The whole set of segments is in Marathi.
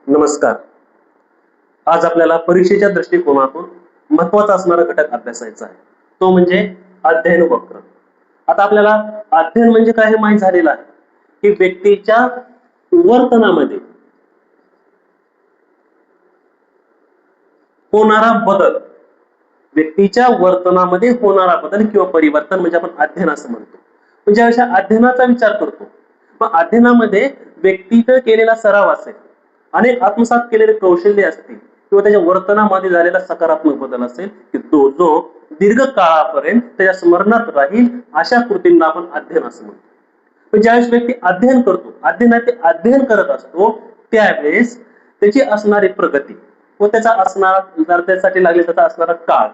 नमस्कार. आज आपल्याला परीक्षेच्या दृष्टिकोनातून महत्वाचा असणारा घटक अभ्यासायचा आहे. तो म्हणजे अध्ययन वक्र. आता आपल्याला अध्ययन म्हणजे काय हे माहित झालेलं आहे की व्यक्तीच्या वर्तनामध्ये होणारा बदल, व्यक्तीच्या वर्तनामध्ये होणारा बदल किंवा परिवर्तन म्हणजे आपण अध्ययन असं म्हणतो. म्हणजे अशा अध्ययनाचा विचार करतो. मग अध्ययनामध्ये व्यक्तीने केलेला सराव असेल, अनेक आत्मसात केलेले कौशल्य असतील किंवा त्याच्या वर्तनामध्ये झालेला सकारात्मक बदल असेल की तो जो दीर्घ काळापर्यंत त्याच्या स्मरणात राहील, अशा कृतींना आपण अध्ययन असं म्हणतो. पण ज्यावेळेस व्यक्ती अध्ययन करतो, अध्ययन करत असतो, त्यावेळेस त्याची असणारी प्रगती व त्याचा असणारा त्यासाठी लागले त्याचा असणारा काळ,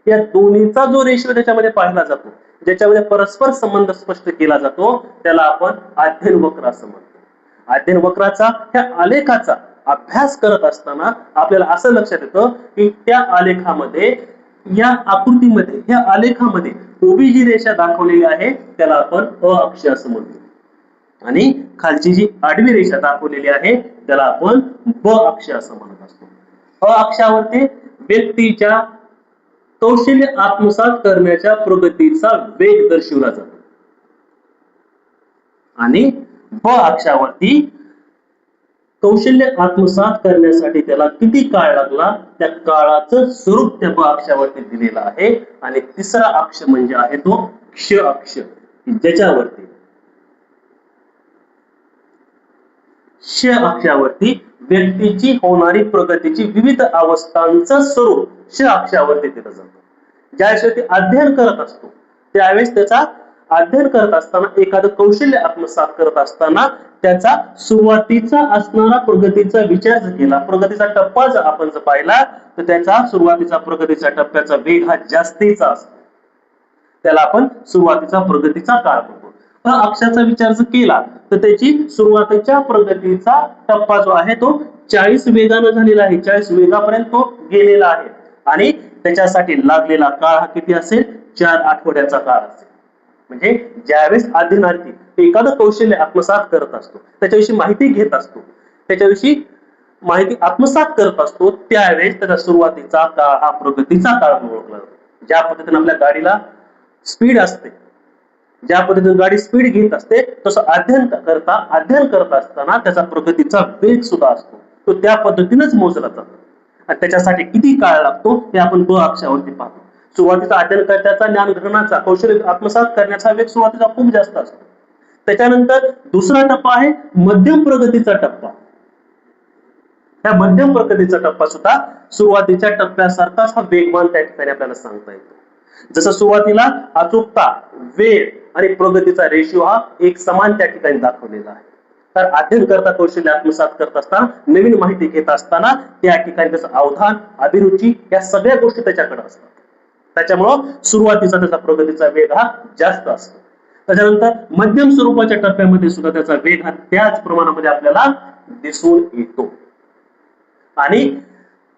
या दोन्हीचा जो रेशो त्याच्यामध्ये पाहिला जातो, ज्याच्यामध्ये परस्पर संबंध स्पष्ट केला जातो, त्याला आपण अध्ययन वक्र असं म्हणतो. अध्ययन वक्राचा, ह्या आलेखाचा अभ्यास करत असताना आपल्याला असं लक्षात येतं की त्या आलेखामध्ये, या आकृतीमध्ये, या आलेखामध्ये उभी जी रेषा दाखवलेली आहे त्याला आपण अ अक्ष असं म्हणतो आणि खालची जी आडवी रेषा दाखवलेली आहे त्याला आपण ब अक्ष असं म्हणत असतो. अ अक्षावरती व्यक्तीच्या कौशल्य आत्मसात करण्याच्या प्रगतीचा वेग दर्शवला जातो आणि ब अक्षावरती कौशल्य आत्मसात करण्यासाठी त्याला किती काळ लागला त्या काळाचं स्वरूप त्या ब अक्षावरती दिलेलं आहे. आणि तिसरा अक्ष म्हणजे आहे तो क्ष अक्ष, ज्याच्यावरती क्ष अक्षावरती व्यक्तीची होणारी प्रगतीची विविध अवस्थांचं स्वरूप क्ष अक्षावरती दिलं जातं. ज्यावेळेस व्यक्ती अध्ययन करत असतो त्यावेळेस त्याचा अध्ययन करत असताना, एखादं कौशल्य आत्मसात करत असताना त्याचा सुरुवातीचा असणारा प्रगतीचा विचार जर केला, प्रगतीचा टप्पा जर आपण पाहिला, तर त्याचा सुरुवातीचा प्रगतीच्या टप्प्याचा वेग हा जास्तीचा असतो. त्याला आपण सुरुवातीचा प्रगतीचा काळ म्हणतो. अक्षाचा विचार जर केला तर त्याची सुरुवातीच्या प्रगतीचा टप्पा जो आहे तो 40 वेगानं झालेला आहे. 40 वेगापर्यंत तो गेलेला आहे आणि त्याच्यासाठी लागलेला काळ हा किती असेल? 4 आठवड्याचा काळ असेल. म्हणजे ज्यावेळेस अध्ययनार्थी एखादं कौशल्य आत्मसात करत असतो, त्याच्याविषयी माहिती घेत असतो, त्याच्याविषयी माहिती आत्मसात करत असतो, त्यावेळेस त्याचा सुरुवातीचा काळ हा प्रगतीचा काळ म्हणून ओळखला जातो. ज्या पद्धतीने आपल्या गाडीला स्पीड असते, ज्या पद्धतीने गाडी स्पीड घेत असते, तसं अध्ययन करत असताना त्याचा प्रगतीचा वेग सुद्धा असतो, तो त्या पद्धतीनेच मोजला जातो. आणि त्याच्यासाठी किती काळ लागतो हे आपण ब अक्षावरती पाहतो. सुरुवातीचा अध्ययनकर्त्याचा ज्ञानग्रहणाचा, कौशल्य आत्मसात करण्याचा वेग सुरुवातीचा खूप जास्त असतो. त्याच्यानंतर दुसरा टप्पा आहे मध्यम प्रगतीचा टप्पा. त्या मध्यम प्रगतीचा टप्पा सुद्धा सुरुवातीच्या टप्प्यासारखाच हा वेगवान त्या ठिकाणी आपल्याला सांगता येतो. जसं सुरुवातीला अचूकता, वेळ आणि प्रगतीचा रेशिओ हा एक समान त्या ठिकाणी दाखवलेला आहे. तर अध्ययन करता, कौशल्य आत्मसात करत असताना, नवीन माहिती घेत असताना त्या ठिकाणी त्याचं अवधान, अभिरुची या सगळ्या गोष्टी त्याच्याकडे असतात. त्याच्यामुळं सुरुवातीचा त्याचा प्रगतीचा वेग हा जास्त असतो. त्याच्यानंतर मध्यम स्वरूपाच्या टप्प्यामध्ये सुद्धा त्याचा वेग हा त्याच प्रमाणामध्ये आपल्याला दिसून येतो. आणि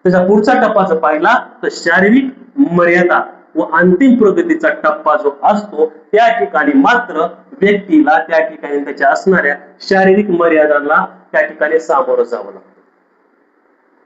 त्याचा पुढचा टप्पा जर पाहिला तर शारीरिक मर्यादा व अंतिम प्रगतीचा टप्पा जो असतो, त्या ठिकाणी मात्र व्यक्तीला त्या ठिकाणी त्याच्या असणाऱ्या शारीरिक मर्यादांना त्या ठिकाणी सामोरं जावं लागतं.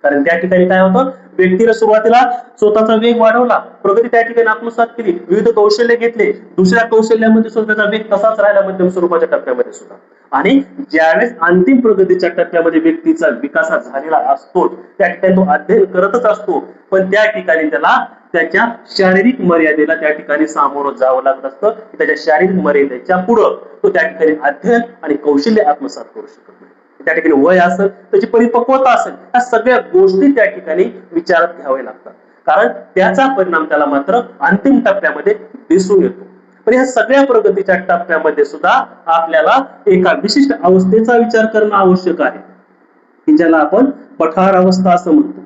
कारण त्या ठिकाणी काय होतं, व्यक्तीला सुरुवातीला स्वतःचा वेग वाढवला, प्रगती त्या ठिकाणी आत्मसात केली, विविध कौशल्य घेतले, दुसऱ्या कौशल्यामध्ये सुद्धा त्याचा वेग तसाच राहिला मध्यम स्वरूपाच्या टप्प्यामध्ये सुद्धा. आणि ज्यावेळेस अंतिम प्रगतीच्या टप्प्यामध्ये व्यक्तीचा विकास झालेला असतो, त्या ठिकाणी तो अध्ययन करतच असतो, पण त्या ठिकाणी त्याला त्याच्या शारीरिक मर्यादेला त्या ठिकाणी सामोरं जावं लागत असतं. त्याच्या शारीरिक मर्यादेच्या पुढं तो त्या ठिकाणी अध्ययन आणि कौशल्य आत्मसात करू शकत नाही. त्या ठिकाणी वय असेल, त्याची परिपक्वता असेल, या सगळ्या गोष्टी त्या ठिकाणी विचारात घ्यावे लागतात. कारण त्याचा परिणाम त्याला मात्र अंतिम टप्प्यामध्ये दिसून येतो. पण या सगळ्या प्रगतीच्या टप्प्यामध्ये सुद्धा आपल्याला एका विशिष्ट अवस्थेचा विचार करणं आवश्यक आहे, की ज्याला आपण पठार अवस्था असं म्हणतो.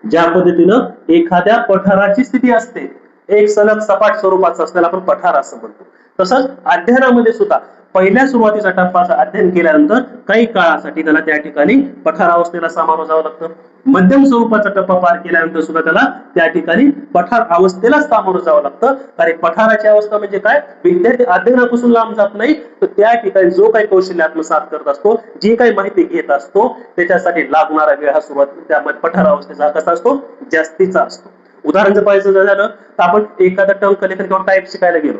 ज्या पद्धतीनं एखाद्या पठाराची स्थिती असते, एक सलग सपाट स्वरूपाचं असलेला आपण पठार असं म्हणतो. तसंच अध्ययनामध्ये सुद्धा पहिल्या सुरुवातीचा टप्पाचं अध्ययन केल्यानंतर काही काळासाठी त्याला त्या ठिकाणी पठार अवस्थेला सामोरं जावं लागतं. मध्यम स्वरूपाचा टप्पा पार केल्यानंतर सुद्धा त्याला त्या ठिकाणी पठार अवस्थेला सामोरं जावं लागतं. कारण पठाराची अवस्था म्हणजे काय, विद्यार्थी अध्ययनापासून लांब जात नाही, तर त्या ठिकाणी जो काही कौशल्य आत्मसात करत असतो, जी काही माहिती घेत असतो, त्याच्यासाठी लागणारा वेळ हा सुरुवात त्यामध्ये पठार अवस्थेचा कसा असतो, जास्तीचा असतो. उदाहरण जर पाहायचं झालं तर आपण एखादं टंकलेखन किंवा टाईप शिकायला गेलो,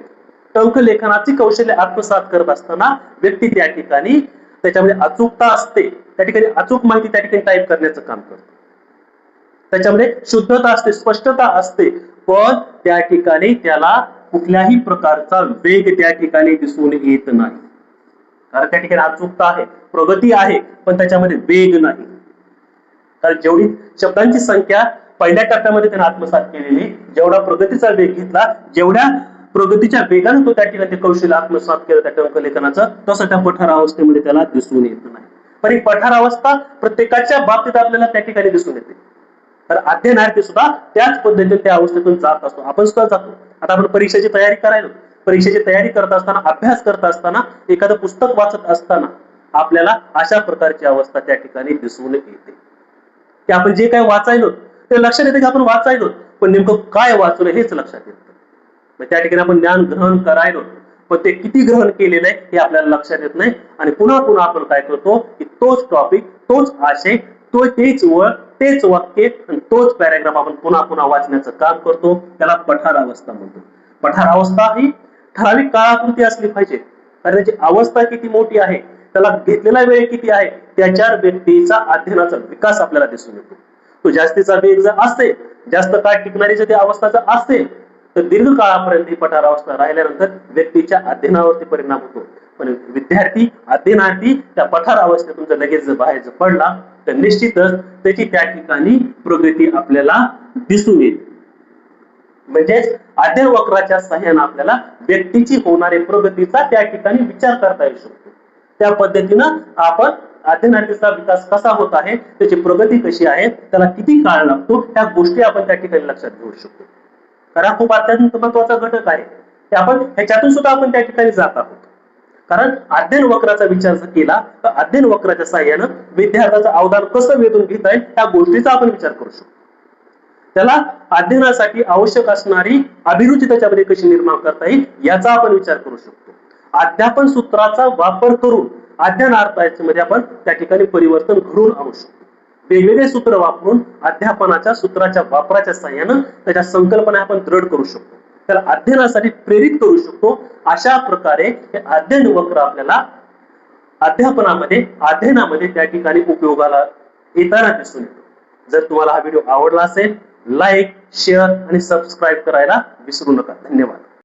टंकलेखनाची कौशल्य आत्मसात करत असताना व्यक्ती त्या ठिकाणी त्याच्यामध्ये अचूकता असते, त्या ठिकाणी अचूक माहिती त्या ठिकाणी टाईप करण्याचं काम करतो. त्याच्यामध्ये शुद्धता असते, स्पष्टता असते, पण त्या ठिकाणी त्याला कुठल्याही प्रकारचा वेग त्या ठिकाणी दिसून येत नाही. कारण त्या ठिकाणी अचूकता आहे, प्रगती आहे, पण त्याच्यामध्ये वेग नाही. कारण जेवढी शब्दांची संख्या पहिल्या टप्प्यामध्ये त्याने आत्मसात केलेली, जेवढा प्रगतीचा वेग घेतला, जेवढ्या प्रगतीच्या वेगाने तो त्या ठिकाणी कौशल्य आत्मसात केलं त्या टंकलेखनाचं, तसं त्या पठार अवस्थेमध्ये त्याला दिसून येत नाही. पण ही पठार अवस्था प्रत्येकाच्या बाबतीत आपल्याला त्या ठिकाणी दिसून येते. तर अध्ययनार्थी सुद्धा त्याच पद्धतीने त्या अवस्थेतून जात असतो, आपण सुद्धा जातो. आता आपण परीक्षेची तयारी करायला, परीक्षेची तयारी करत असताना, अभ्यास करत असताना, एखादं पुस्तक वाचत असताना आपल्याला अशा प्रकारची अवस्था त्या ठिकाणी दिसून येते की आपण जे काय वाचायलो ते लक्षात येते की आपण वाचायलो, पण नेमकं काय वाचलं हेच लक्षात येतं. त्या ठिकाणी आपण ज्ञान ग्रहण करायलो, पण ते किती ग्रहण केलेलं आहे हे आपल्याला लक्षात येत नाही. आणि पुन्हा पुन्हा आपण काय करतो की तोच टॉपिक, तोच आशय, तेच वळ, तेच वाक्य आणि तोच पॅराग्राफ आपण पुन्हा पुन्हा वाचण्याचं काम करतो. त्याला पठार अवस्था म्हणतो. पठार अवस्था ही ठराविक काळापुरती असली पाहिजे, कारण त्याची अवस्था किती मोठी आहे, त्याला घेतलेला वेळ किती आहे, त्याच्यावर व्यक्तीचा अध्ययनाचा विकास आपल्याला दिसून येतो. तो जास्तीचा वेग जर असेल, जास्त काळ टिकणारी जर ती अवस्था जर असेल, तर दीर्घ काळापर्यंत ही पठार अवस्था राहिल्यानंतर व्यक्तीच्या अध्ययनावरती परिणाम होतो. पण विद्यार्थी अध्ययनार्थी त्या पठार अवस्थेतून जर लगेच जर बाहेर जर पडला, तर निश्चितच त्याची त्या ठिकाणी प्रगती आपल्याला दिसून येईल. म्हणजेच अध्ययन वक्राच्या सहाय्याने आपल्याला व्यक्तीची होणारी प्रगतीचा त्या ठिकाणी विचार करता येऊ शकतो. त्या पद्धतीनं आपण अध्ययनार्थीचा विकास कसा होत आहे, त्याची प्रगती कशी आहे, त्याला किती काळ लागतो, त्या गोष्टी आपण त्या ठिकाणी लक्षात घेऊ शकतो. कारण खूप अत्यंत महत्वाचा घटक आहे, की आपण ह्याच्यातून सुद्धा आपण त्या ठिकाणी जात आहोत. कारण अध्ययन वक्राचा विचार जर केला तर अध्ययन वक्राच्या सहाय्यानं विद्यार्थ्याचं अवदान कसं वेधून घेता येईल त्या गोष्टीचा आपण विचार करू शकतो. त्याला अध्ययनासाठी आवश्यक असणारी अभिरुची त्याच्यामध्ये कशी निर्माण करता येईल याचा आपण विचार करू शकतो. अध्यापन सूत्राचा वापर करून अध्ययनार्थामध्ये आपण त्या ठिकाणी परिवर्तन घडवून आणू शकतो. वेगवेगळे सूत्र वापरून अध्यापनाच्या सूत्राच्या वापराच्या सहाय्यानं त्याच्या संकल्पना आपण दृढ करू शकतो, त्याला अध्ययनासाठी प्रेरित करू शकतो. अशा प्रकारे हे अध्ययन वक्र आपल्याला अध्ययनामध्ये त्या ठिकाणी उपयोगाला येताना दिसून येतो. जर तुम्हाला हा व्हिडिओ आवडला असेल, लाईक, शेअर आणि सबस्क्राईब करायला विसरू नका. धन्यवाद.